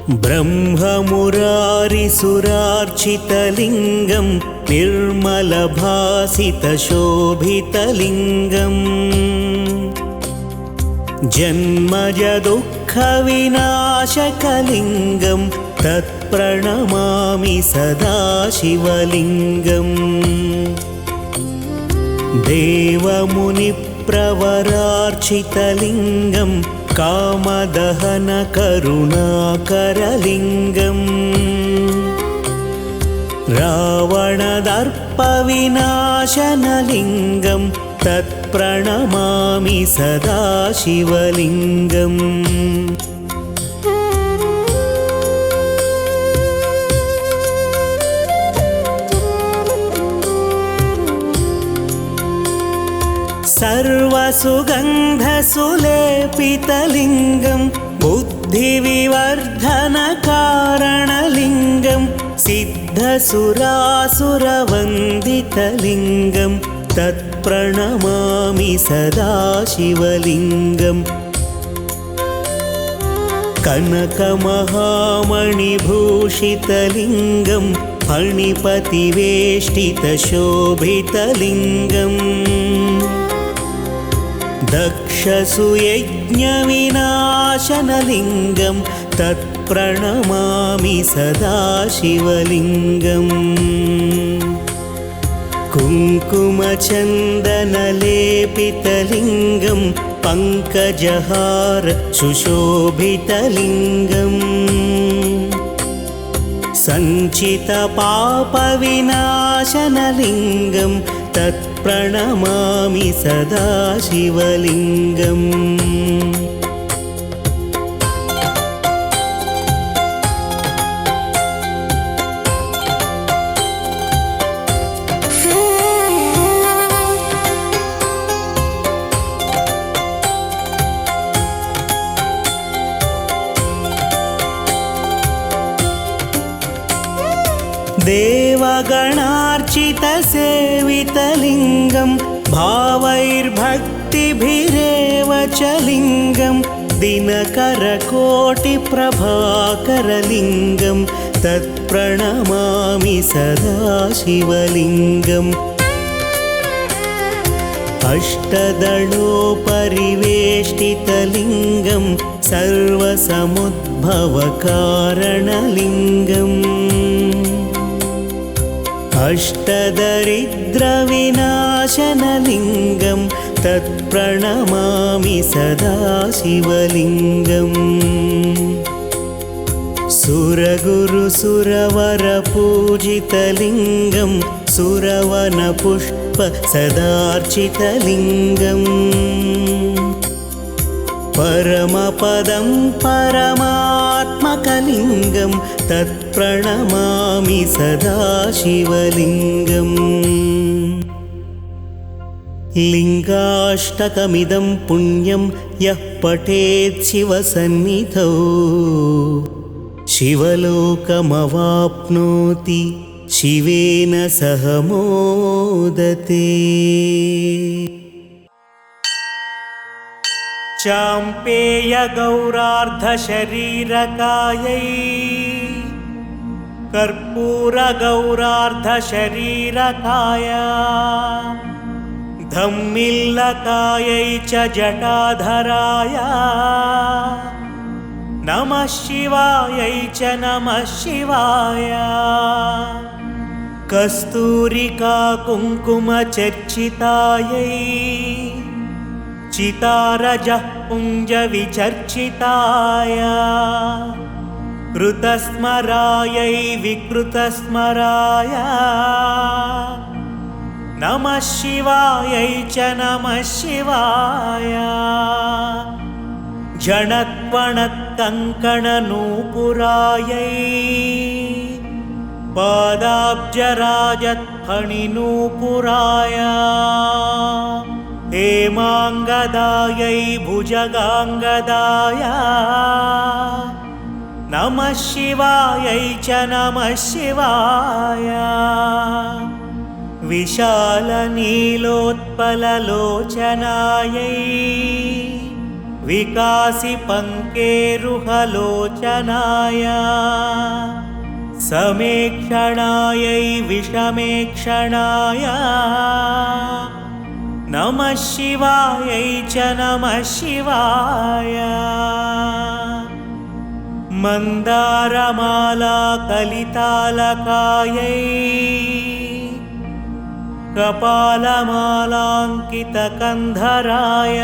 ब्रह्ममुरारिसुरार्चितलिङ्गं निर्मलभासितशोभितलिङ्गम् जन्मजदुःखविनाशकलिङ्गं तत्प्रणमामि सदा शिवलिङ्गम् देवमुनिप्रवरार्चितलिङ्गं कामदहनकरुणाकरलिङ्गम् रावणदर्पविनाशनलिङ्गं तत्प्रणमामि सदा शिवलिङ्गम् सर्वसुगन्धसुलेपितलिङ्गं बुद्धिविवर्धनकारणलिङ्गं सिद्धसुरासुरवन्दितलिङ्गं तत्प्रणमामि सदा शिवलिङ्गम् कनकमहामणिभूषितलिङ्गं फणिपतिवेष्टितशोभितलिङ्गम् दक्षसुयज्ञविनाशनलिङ्गं तत्प्रणमामि सदा शिवलिङ्गम् कुङ्कुमचन्दनलेपितलिङ्गं पङ्कजहार सुशोभितलिङ्गम् सञ्चितपापविनाशनलिङ्गं तत्प्रणमामि सदा शिवलिङ्गम् देवगणार्चितसेवितलिङ्गं भावैर्भक्तिभिरेव च लिङ्गं दिनकरकोटिप्रभाकरलिङ्गं तत्प्रणमामि सदा शिवलिङ्गम् अष्टदलोपरिवेष्टितलिङ्गं सर्वसमुद्भवकारणलिङ्गम् अष्टदरिद्रविनाशनलिङ्गं तत्प्रणमामि सदा शिवलिङ्गम् सुरगुरुसुरवरपूजितलिङ्गं सुरवनपुष्पसदार्चितलिङ्गम् परमपदं परमात्मकलिङ्गं तत्प्रणमामि सदा शिवलिङ्गम् लिङ्गाष्टकमिदं पुण्यं यः पठेत् शिवसन्निधौ शिवलोकमवाप्नोति शिवेन सह मोदते। चाम्पेयगौरार्धशरीरकायै कर्पूरगौरार्धशरीरकाय धम्मिल्लकायै च जटाधराय नमः शिवायै च नमः शिवाय। कस्तूरिका कुङ्कुमचर्चितायै चितारजः पुञ्जविचर्चिताय कृतस्मरायै विकृतस्मराय नमः शिवायै च नमः शिवाय। झणत्वणत्कङ्कणनूपुरायै पादाब्जराजत्फणिनूपुराय हेमाङ्गदायै भुजगाङ्गदाय नमः शिवायै च नमः शिवाय। विशालनीलोत्पललोचनायै विकासि पङ्केरुहलोचनाय समेक्षणायै विषमेक्षणाय नमः शिवायै च नमः शिवाय। मन्दारमाला कलितालकायै कपालमालाङ्कितकन्धराय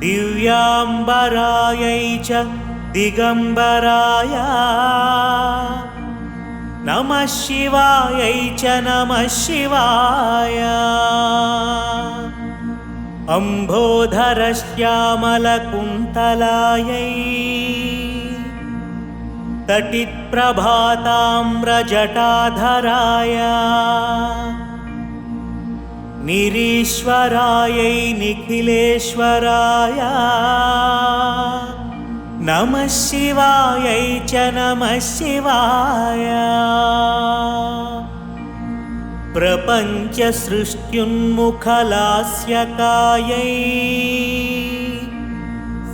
दिव्याम्बरायै च दिगम्बराय नमः शिवायै च नमः शिवाय। अम्भोधरश्यामलकुन्तलायै तटित्प्रभाताम्रजटाधराय निरीश्वरायै निखिलेश्वराय नमः शिवायै च नमः शिवाय। प्रपञ्चसृष्ट्युन्मुखलास्यकायै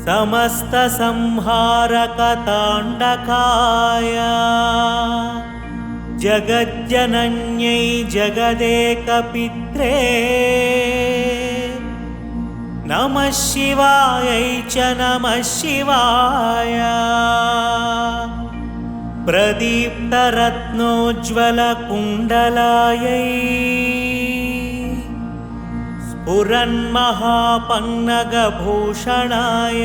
समस्तसंहारकताण्डकाय जगज्जनन्यै जगदेकपित्रे नमः शिवायै च नमः शिवाय। प्रदीप्तरत्नोज्ज्वलकुण्डलायै स्फुरन्महापन्नगभूषणाय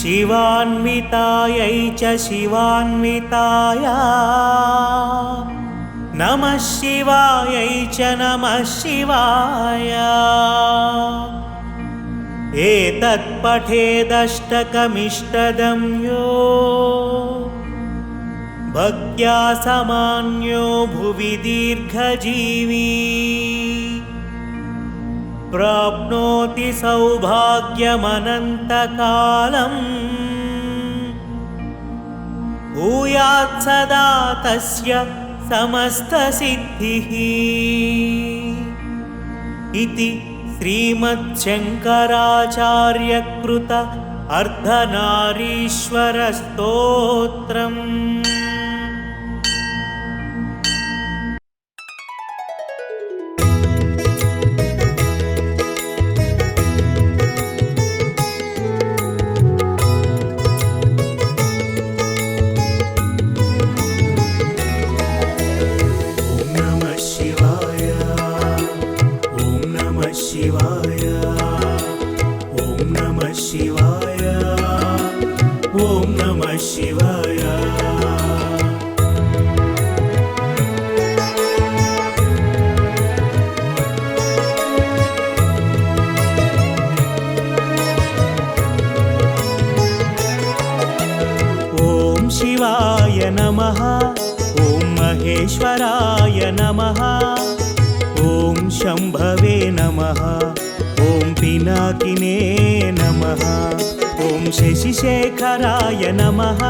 शिवान्वितायै च शिवान्विताय नमः शिवायै च नमः शिवाय। एतत्पठेदष्टकमिष्टदं यो भक्त्या समान्यो भुवि दीर्घजीवी प्राप्नोति सौभाग्यमनन्तकालम् भूयात् सदा तस्य समस्तसिद्धिः इति श्रीमच्छङ्कराचार्यकृत अर्धनारीश्वरस्तोत्रम्। ॐ नमः शिवाय। ॐ शिवाय नमः। ॐ महेश्वराय नमः। ॐ शम्भवे नमः। ॐ पिनाकिने नमः। ॐ शशिशेखराय नमः।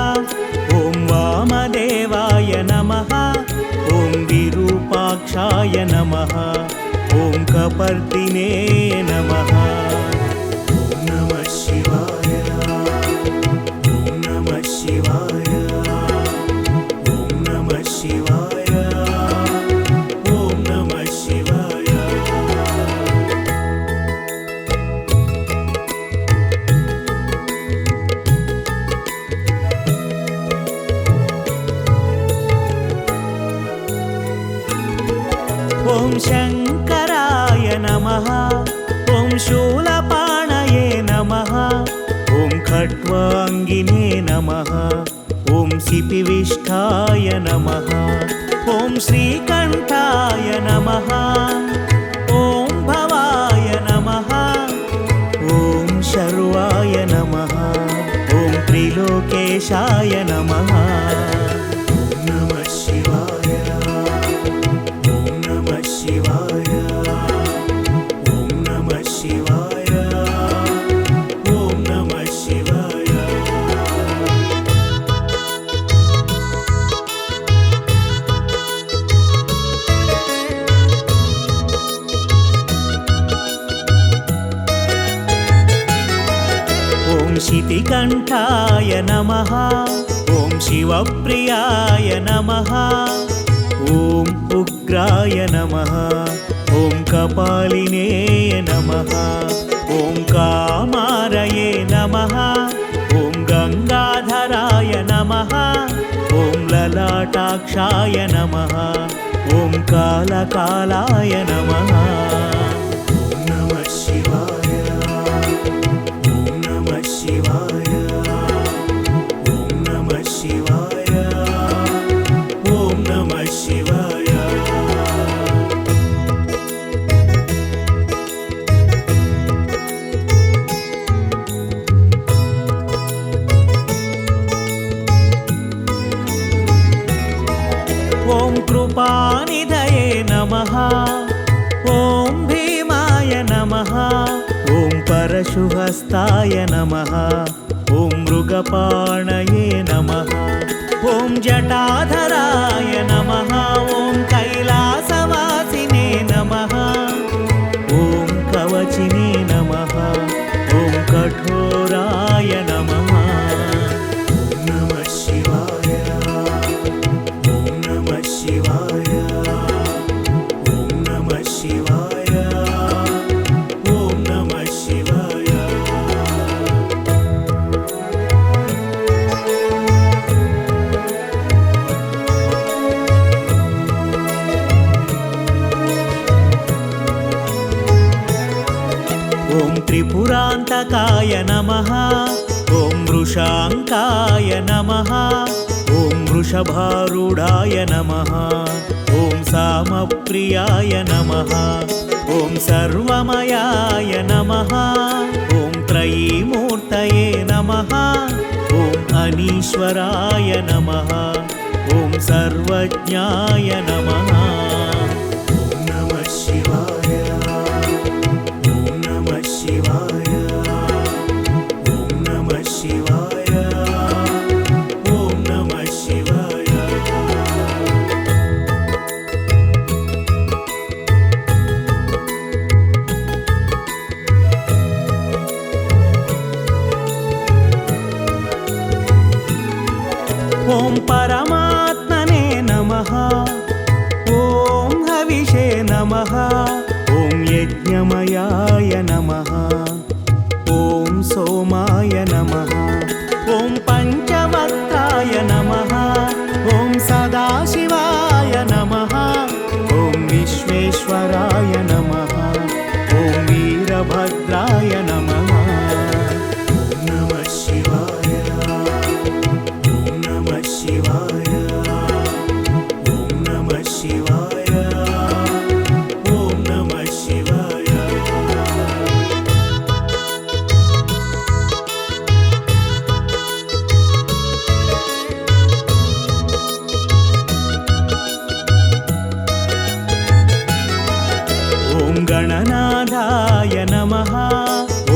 ॐ वामदेवाय नमः। ॐ विरूपाक्षाय नमः। ॐ कपर्दिने नमः। ॐ नमः शिवाय। ॐ नमः शिवाय। ॐ नमः शिवाय। ॐ नमः शिवाय। ॐ शङ्कराय नमः। ॐ शूलपाणये नमः। ॐ खट्वाङ्गिने नमः। ॐ सिपिविष्ठाय नमः। ॐ श्रीकण्ठाय नमः। ॐ भवाय नमः। ॐ शर्वाय नमः। ॐ त्रिलोकेशाय नमः। ॐ नमः शिवाय। ॐ नमः शिवाय। ॐ नमः शिवाय। ॐ नमः शिवाय। ॐ शितिकण्ठाय नमः ॐ शिवप्रियाय नमः ॐ उग्राय नमः ॐ कपालिने नमः ॐ कामारये नमः ॐ गङ्गाधराय नमः ॐ ललाटाक्षाय नमः ॐ कालकालाय नमः ॐ कृपानिधये नमः ॐ भीमाय नमः ॐ परशुहस्ताय नमः ॐ मृगपाणये नमः ॐ जटाधराय नमः ॐ कैलासवासिने नमः ॐ कवचिने नमः ॐ कठोराय नमः ॐ त्रिपुरान्तकाय नमः ॐ वृषाङ्काय नमः ॐ वृषभारूढाय नमः ॐ सामप्रियाय नमः ॐ सर्वमयाय नमः ॐ त्रयीमूर्तये नमः ॐ अनीश्वराय नमः ॐ सर्वज्ञाय नमः ॐ परमात्मने नमः ॐ हविषे नमः ॐ यज्ञमयाय नमः ॐ सोमाय नमः ॐ पञ्चवक्त्राय नमः ॐ सदाशिवाय नमः ॐ विश्वेश्वराय नमः ॐ वीरभद्राय नमः गणनाथाय नमः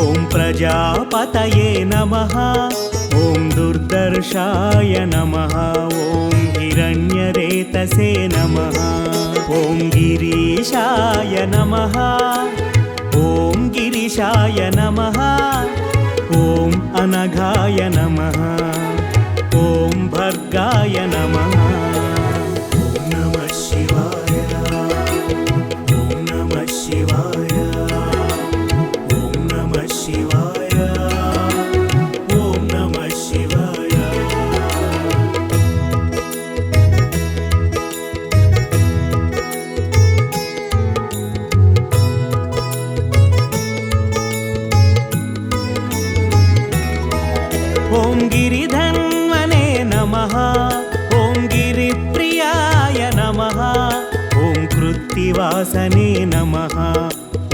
ॐ प्रजापतये नमः ॐ दुर्दर्शाय नमः ॐ हिरण्यरेतसे नमः ॐ गिरीशाय नमः ॐ गिरिशाय नमः ॐ अनघाय नमः ॐ भर्गाय नमः ॐ गिरिधन्वने नमः ॐ गिरिप्रियाय नमः ॐ कृत्तिवासने नमः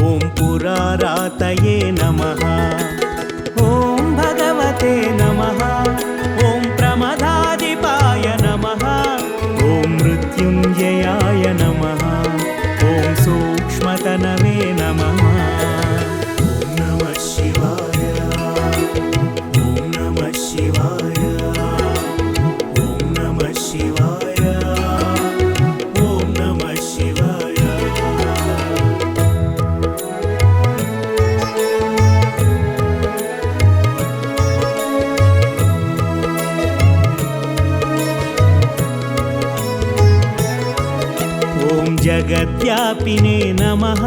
ॐ पुरारातये नमः ॐ भगवते नमः ॐ प्रमदाधिपाय नमः ॐ मृत्युञ्जयाय नमः ॐ सूक्ष्मतनवे नमः जगद्व्यापिने नमः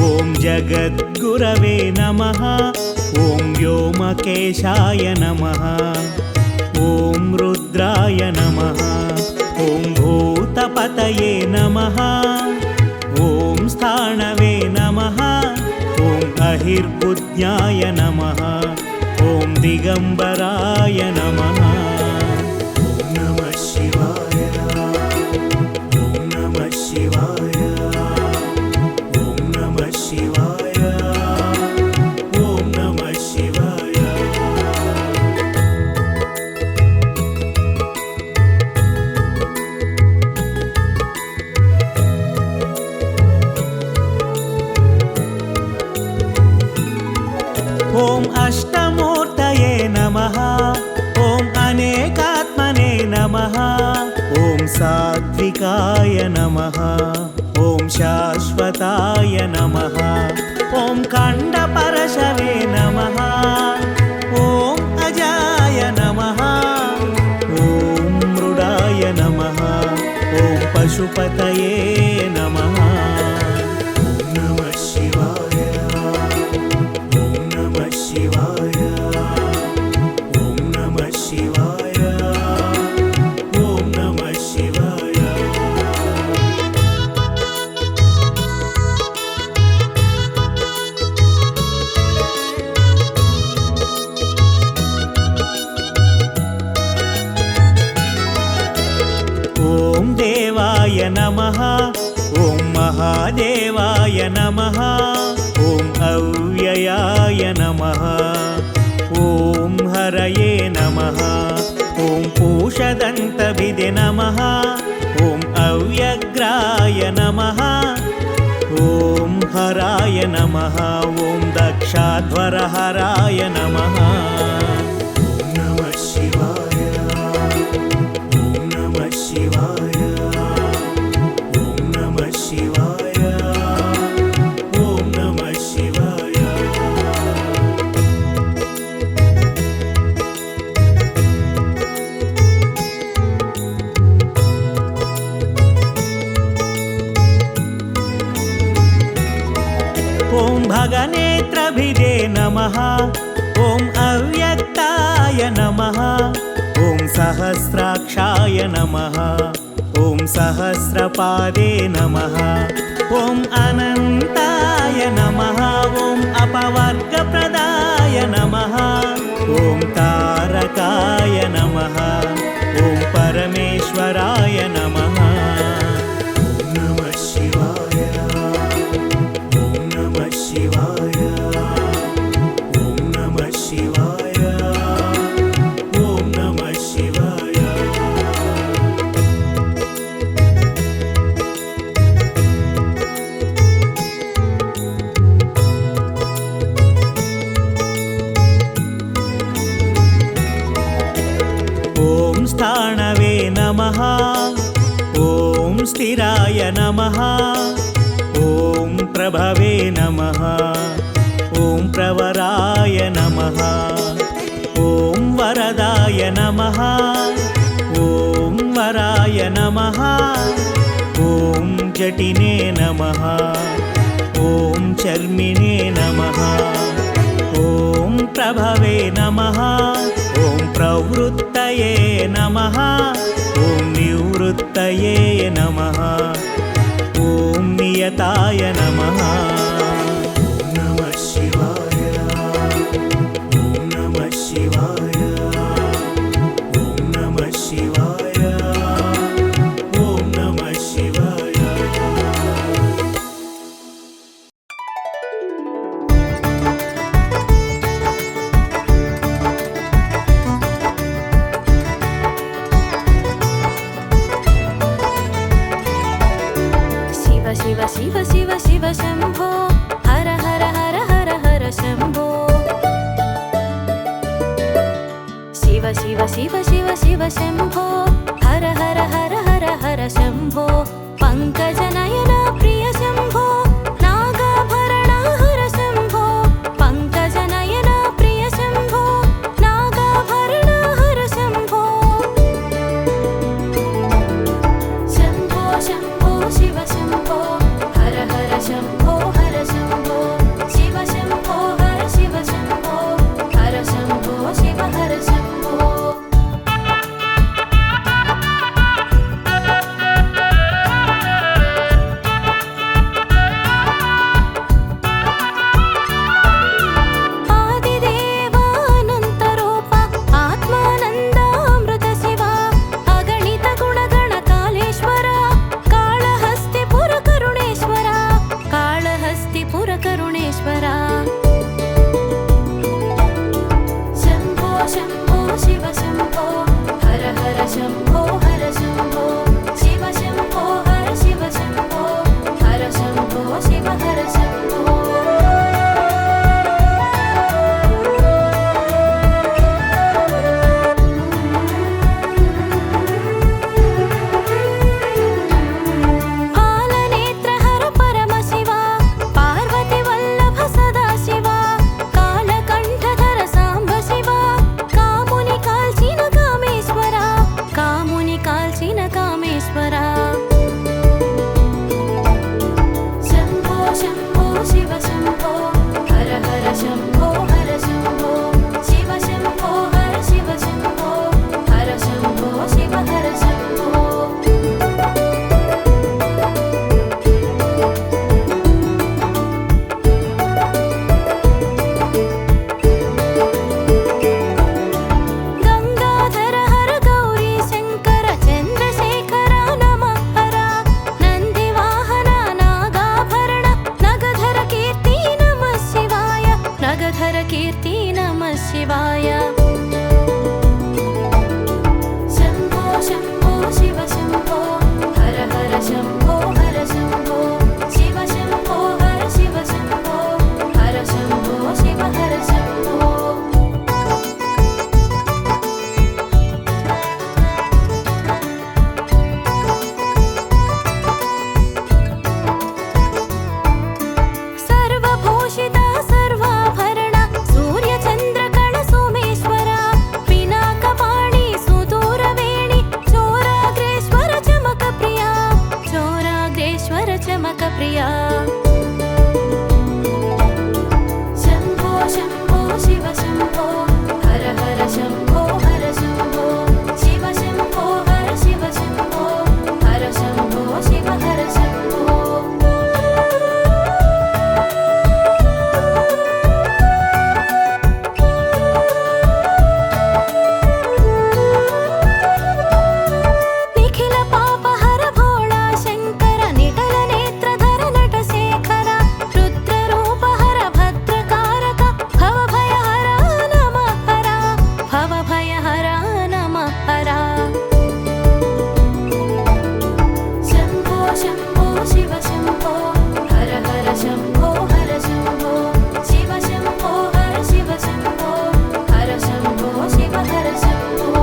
ॐ जगद्गुरवे नमः ॐ व्योमकेशाय नमः ॐ रुद्राय नमः ॐ भूतपतये नमः ॐ स्थाणवे नमः ॐ अहिर्बुद्ध्याय नमः ॐ दिगम्बराय नमः ॐ नमः शिवाय ॐ नमः शिवाय ॐ नमः शिवाय ॐ नमः शिवाय ॐ अष्टमूर्तये नमः ॐ अनेकात्मने नमः ॐ सात्विकाय नमः ॐ शाश्वताय नमः ॐ खण्डपरशवे नमः ॐ अजाय नमः ॐ मृडाय नमः ॐ पशुपतये नमः ॐ नमः शिवाय ॐ नमः शिवाय ॐ नमः शिवाय ॐ नमः शिवाय ॐ देवाय नमः ॐ महादेवाय नमः ॐ अव्ययाय नमः ॐ हरये नमः ॐ पूषदन्तभिदे नमः ॐ अव्यग्राय नमः ॐ हराय नमः ॐ दक्षाध्वरहराय नमः ॐ नमः शिवाय ॐ नमः शिवाय ॐ नमः शिवाय ॐ नमः शिवाय ॐ भगनेत्रभिदे नमः ॐ अव्यक्ताय नमः ॐ सहस्राक्षाय नमः ॐ सहस्रपादे नमः ॐ अनन्ताय नमः ॐ अपवर्गप्रदाय नमः ॐ तारकाय नमः ॐ परमेश्वराय नमः ॐ नमः शिवाय ॐ नमः शिवाय ॐ नमः शिवाय ॐ नमः शिवाय ॐ स्थाणवे नमः ॐ स्थिराय नमः ॐ प्रभवे नमः ॐ प्रवराय नमः ॐ वरदाय नमः ॐ वराय नमः ॐ जटिने नमः ॐ चर्मिणे नमः ॐ प्रभवे नमः ॐ प्रवृत्तये नमः ॐ निवृत्तये नमः ॐ नियताय नमः ॐ नमः शिवाय ॐ नमः शिवाय ॐ नमः शिवाय ॐ नमः शिवाय शिव शिव शिव शिव शम्भो हर हर हर हर हर शम्भो शिव शिव शिव शिव शिव शम्भो हर हर हर हर हर शम्भो पङ्कजनयन प्रिय शम्भो नागाभरण हर शम्भो पङ्कजनयन प्रिय शम्भो नागाभरण हर शम्भो शम्भो शम्भो शिव शम्भो खगधर कीर्ति नमः शिवाय शम्भो शम्भो शिव शम्भो हर हर शम्भो हर शम्भो शिव शम्भो हर शिव शम्भो हर शम्भो शिव हर शम्भो सर्वभूषित सर्वाभरण सूर्यचन्द्रकण सोमेश्वर पिनाकपाणि सुदूरवेणि चोराग्रेश्वर चमकप्रिया चोराग्रेश्वर चमकप्रिया शम्भो शम्भो शिव शम्भो हर हर शम्भो हर शम्भो शिव शम्भो हर शिव शम्भो हर शम्भो शिव हर शम्भो निखिल पापहर भोळा शङ्कर निटल नेत्रधर नटशेखर रुद्ररूपहर भद्रकारक भवभयहर नमः हर भवभयहर नमः हर शम्भो शम्भो शिव शम्भो हर हर शम्भो हर शम्भो शिव शम्भो हर शिव शम्भो हर शम्भो शिव हर शम्भो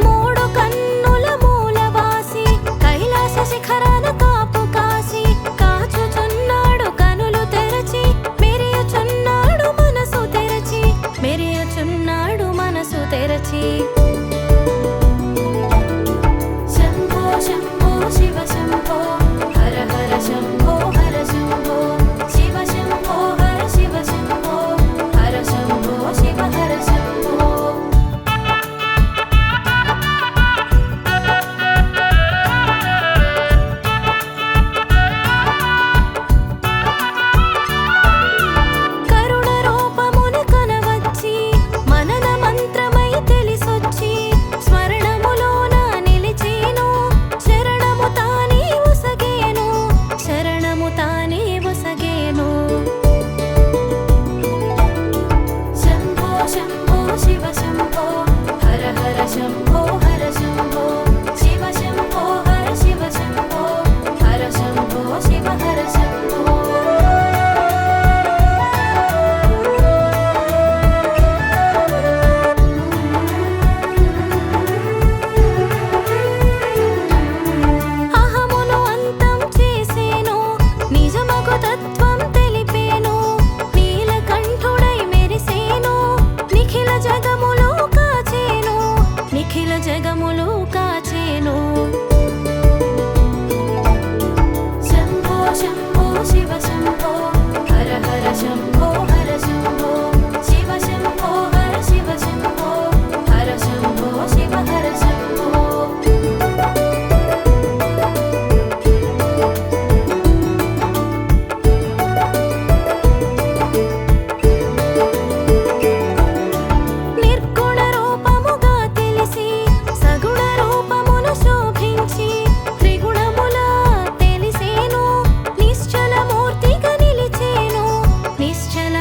మూడు కన్నుల మూలవాసి కైలాస శిఖరాన కాపు కాసి కాచుచున్నాడు కనులు తెరచి మెరియుచున్నాడు మనసు తెరచి మెరియుచున్నాడు మనసు తెరచి శంభో శంభో శివ శంభో హర హర శంభో హర శంభో శివ శంభో హర శివ శంభో హర శంభో శివ హర శంభో కరుణ రూపమున కనవచ్చి మనన మంత్రమై తెలిసొచ్చి స్మరణములోన నిలిచేను శరణము తానే ఒసగేను శరణము తానే ఒసగేను శంభో శంభో శివ శంభో హర హర శంభో హర శంభో శివ శంభో హర శివ శంభో హర శంభో శివ హర శంభో అహమును అంతం చేసేను నిజమగు తత్వం తెలిపేను నీలకంఠుడై మెరిసేను నిఖిల జగములు కాచేను నిఖిల జగములు కాచేను శంభో శంభో శివ శంభో హర హర శంభో హర శంభో శివ శంభో హర శివ శంభో హర శంభో శివ హర శంభో నిర్గుణ రూపముగా తెలిసి సగుణ రూపమును శోభించి త్రిగుణముల తెలిసేను నిశ్చల మూర్తిగా నిలిచేను నిశ్చల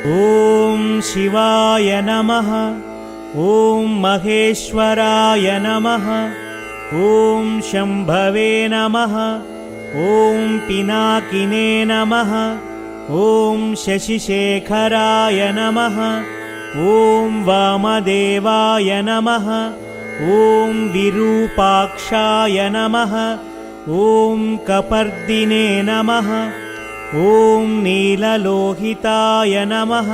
ॐ शिवाय नमः। ॐ महेश्वराय नमः। ॐ शम्भवे नमः। ॐ पिनाकिने नमः। ॐ शशिशेखराय नमः। ॐ वामदेवाय नमः। ॐ विरूपाक्षाय नमः। ॐ कपर्दिने नमः। ॐ नीललोहिताय नमः।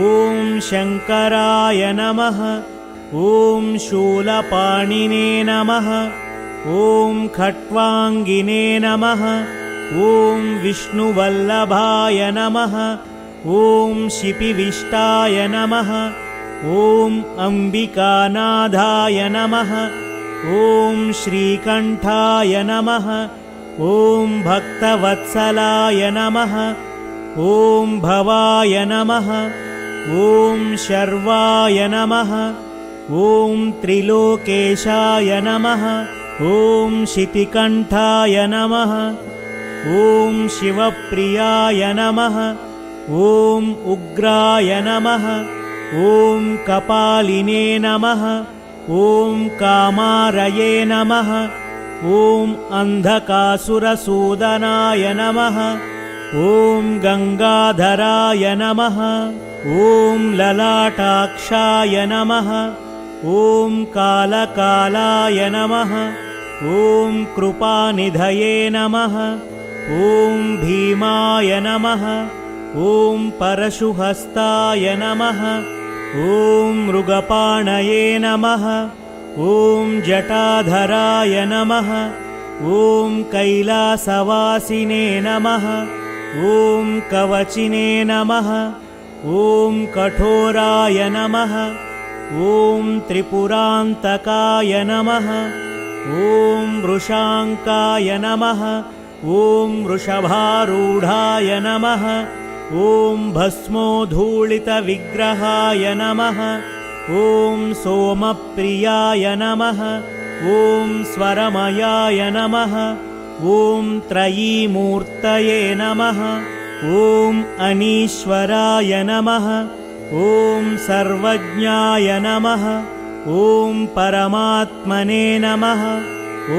ॐ शङ्कराय नमः। ॐ शूलपाणिने नमः। ॐ खट्वाङ्गिने नमः। ॐ विष्णुवल्लभाय नमः। ॐ शिपिविष्टाय नमः। ॐ अम्बिकानाथाय नमः। ॐ श्रीकण्ठाय नमः। ॐ भक्तवत्सलाय नमः। ॐ भवाय नमः। ॐ शर्वाय नमः। ॐ त्रिलोकेशाय नमः। ॐ शितिकण्ठाय नमः। ॐ शिवप्रियाय नमः। ॐ उग्राय नमः। ॐ कपालिने नमः। ॐ कामारये नमः। ॐ अन्धकासुरसूदनाय नमः। ॐ गङ्गाधराय नमः। ॐ ललाटाक्षाय नमः। ॐ कालकालाय नमः। ॐ कृपानिधये नमः। ॐ भीमाय नमः। ॐ परशुहस्ताय नमः। ॐ मृगपाणये नमः। ॐ जटाधराय नमः। ॐ कैलासवासिने नमः। ॐ कवचिने नमः। ॐ कठोराय नमः। ॐ त्रिपुरान्तकाय नमः। ॐ वृषाङ्काय नमः। ॐ वृषभारूढाय नमः। ॐ भस्मोद्धूलितविग्रहाय नमः। ॐ सोमप्रियाय नमः। ॐ स्वरमयाय नमः। ॐ त्रयीमूर्तये नमः। ॐ अनीश्वराय नमः। ॐ सर्वज्ञाय नमः। ॐ परमात्मने नमः।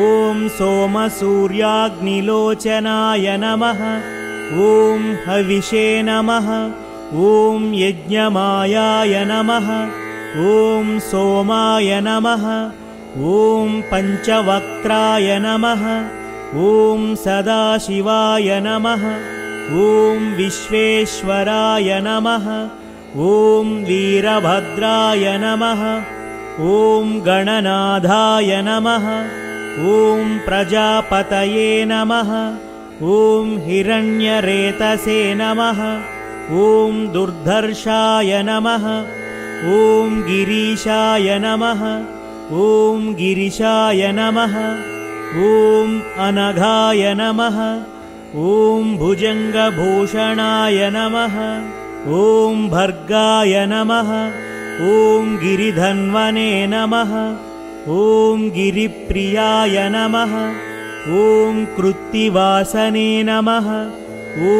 ॐ सोमसूर्याग्निलोचनाय नमः। ॐ हविषे नमः। ॐ यज्ञमायाय नमः। ॐ सोमाय नमः। ॐ पञ्चवक्त्राय नमः। ॐ सदाशिवाय नमः। ॐ विश्वेश्वराय नमः। ॐ वीरभद्राय नमः। ॐ गणनाथाय नमः। ॐ प्रजापतये नमः। ॐ हिरण्यरेतसे नमः। ॐ दुर्धर्षाय नमः। ॐ गिरीशाय नमः। ॐ गिरिशाय नमः। ॐ अनघाय नमः। ॐ भुजङ्गभूषणाय नमः। ॐ भर्गाय नमः। ॐ गिरिधन्वने नमः। ॐ गिरिप्रियाय नमः। ॐ कृत्तिवासने नमः। ॐ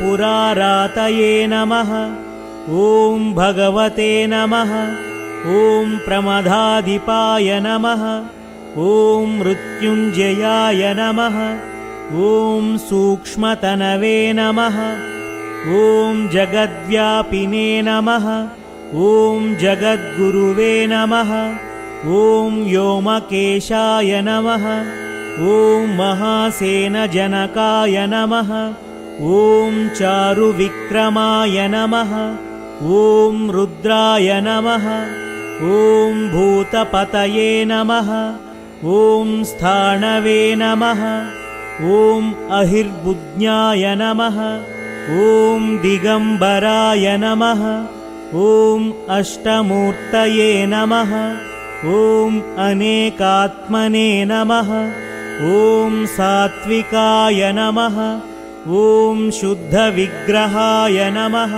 पुरारातये नमः। ॐ भगवते नमः। ॐ प्रमदाधिपाय नमः। ॐ मृत्युञ्जयाय नमः। ॐ सूक्ष्मतनवे नमः। ॐ जगद्व्यापिने नमः। ॐ जगद्गुरुवे नमः। ॐ व्योमकेशाय नमः। ॐ महासेनजनकाय नमः। ॐ चारुविक्रमाय नमः। ॐ रुद्राय नमः। ॐ भूतपतये नमः। ॐ स्थाणवे नमः। ॐ अहिर्बुज्ञाय नमः। ॐ दिगम्बराय नमः। ॐ अष्टमूर्तये नमः। ॐ अनेकात्मने नमः। ॐ सात्विकाय नमः। ॐ शुद्धविग्रहाय नमः।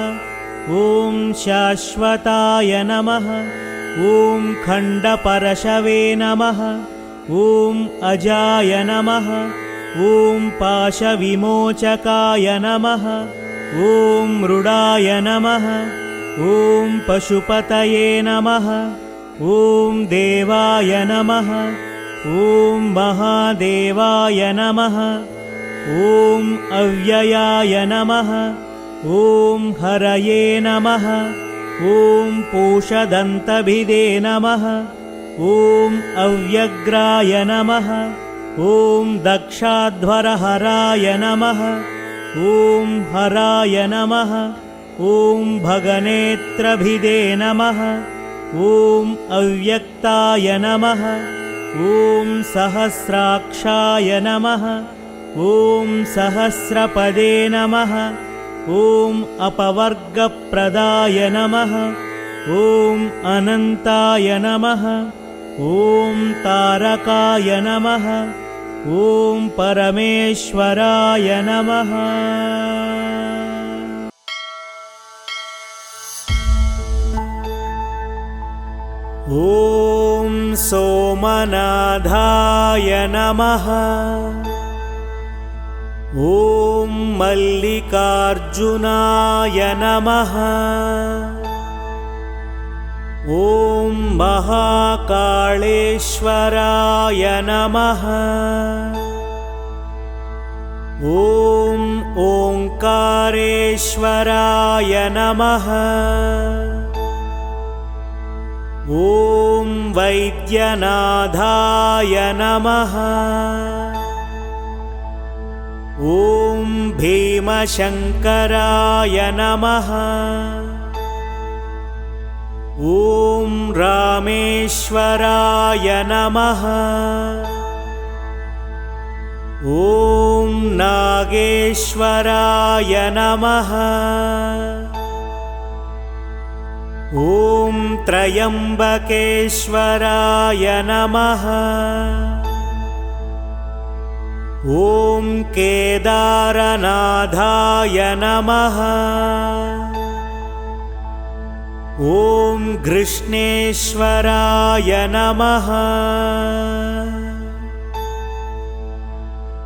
ॐ शाश्वताय नमः। ॐ खण्डपरशवे नमः। ॐ अजाय नमः। ॐ पाशविमोचकाय नमः। ॐ मृडाय नमः ॐ पशुपतये नमः ॐ देवाय नमः ॐ महादेवाय नमः ॐ अव्ययाय नमः ॐ हरये नमः ॐ पूषदन्तभिदे नमः ॐ अव्यग्राय नमः ॐ दक्षाध्वरहराय नमः ॐ हराय नमः ॐ भगनेत्रभिदे नमः ॐ अव्यक्ताय नमः ॐ सहस्राक्षाय नमः ॐ सहस्रपदे नमः ॐ अपवर्गप्रदाय नमः ॐ अनन्ताय नमः ॐ तारकाय नमः ॐ परमेश्वराय नमः। ॐ सोमनाथाय नमः ॐ मल्लिकार्जुनाय नमः ॐ महाकाळेश्वराय नमः ॐ ओङ्कारेश्वराय नमः ॐ वैद्यनाथाय नमः ॐ भीमशङ्कराय नमः ॐ रामेश्वराय नमः ॐ नागेश्वराय नमः ॐ त्र्यम्बकेश्वराय नमः ॐ केदारनाथाय नमः ॐ कृष्णेश्वराय नमः।